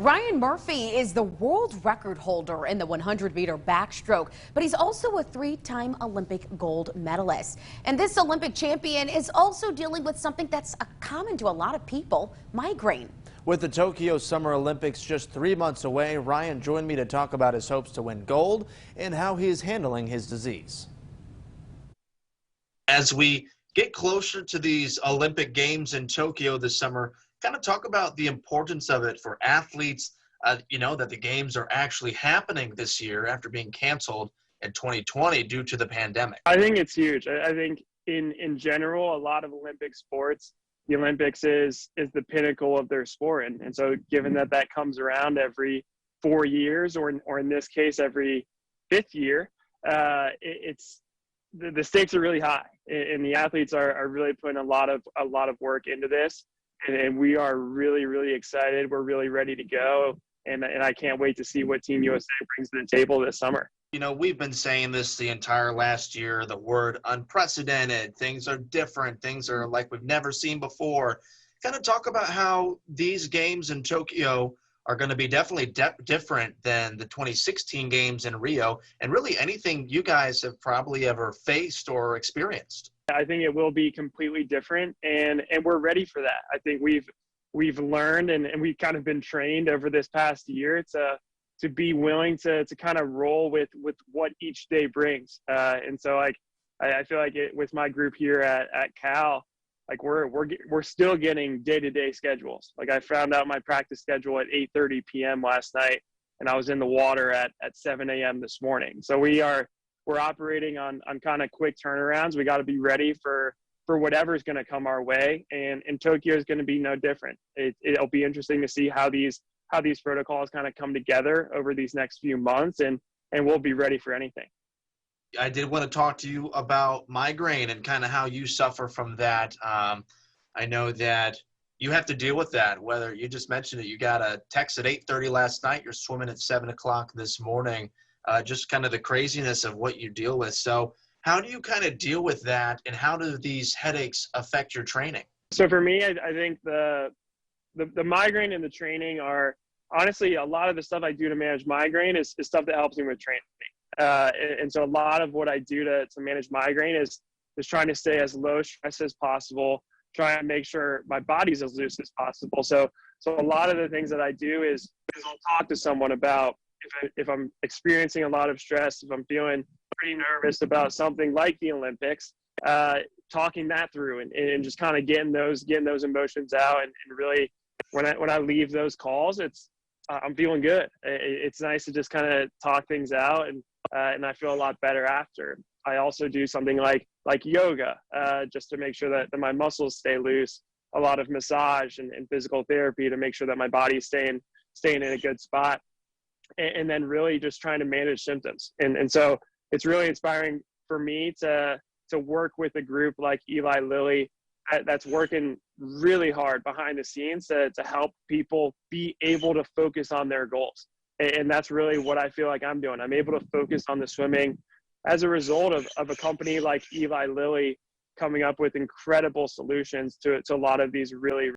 Ryan Murphy is the world record holder in the 100-meter backstroke, but he's also a three-time Olympic gold medalist. And this Olympic champion is also dealing with something that's common to a lot of people: migraine. With the Tokyo Summer Olympics just 3 months away, Ryan joined me to talk about his hopes to win gold and how he is handling his disease. As we get closer to these Olympic Games in Tokyo this summer, kind of talk about the importance of it for athletes, that the games are actually happening this year after being canceled in 2020 due to the pandemic. I think it's huge. I think in general, a lot of Olympic sports, the Olympics is the pinnacle of their sport. And so given that comes around every 4 years, or in this case, every 5th year, it's the stakes are really high, and the athletes are really putting a lot of work into this. And we are really, really excited. We're really ready to go. And I can't wait to see what Team USA brings to the table this summer. We've been saying this the entire last year, the word unprecedented. Things are different. Things are like we've never seen before. Kind of talk about how these games in Tokyo are going to be definitely different than the 2016 games in Rio, and really anything you guys have probably ever faced or experienced. I think it will be completely different, and we're ready for that. I think we've learned and we've kind of been trained over this past year to be willing to kind of roll with what each day brings. And so I feel like with my group here at Cal, like we're still getting day-to-day schedules. Like I found out my practice schedule at 8:30 p.m. last night, and I was in the water at 7 a.m. this morning. So we're operating on kind of quick turnarounds. We got to be ready for whatever's going to come our way, and Tokyo is going to be no different. It'll be interesting to see how these protocols kind of come together over these next few months, and we'll be ready for anything. I did want to talk to you about migraine and kind of how you suffer from that. I know that you have to deal with that, whether you just mentioned it. You got a text at 8:30 last night. You're swimming at 7 o'clock this morning. Just kind of the craziness of what you deal with. So how do you kind of deal with that, and how do these headaches affect your training? So for me, I think the migraine and the training are honestly a lot of the stuff I do to manage migraine is stuff that helps me with training. And so a lot of what I do to manage migraine is trying to stay as low stress as possible, trying to make sure my body's as loose as possible. So a lot of the things that I do is I'll talk to someone about if I'm experiencing a lot of stress, if I'm feeling pretty nervous about something like the Olympics, talking that through and just kind of getting those emotions out. And really, when I leave those calls, I'm feeling good. It's nice to just kind of talk things out, and I feel a lot better after. I also do something like yoga, just to make sure that my muscles stay loose. A lot of massage and physical therapy to make sure that my body's staying in a good spot. And then really just trying to manage symptoms. And so it's really inspiring for me to work with a group like Eli Lilly that's working really hard behind the scenes to help people be able to focus on their goals. And that's really what I feel like I'm doing. I'm able to focus on the swimming as a result of a company like Eli Lilly coming up with incredible solutions to a lot of these really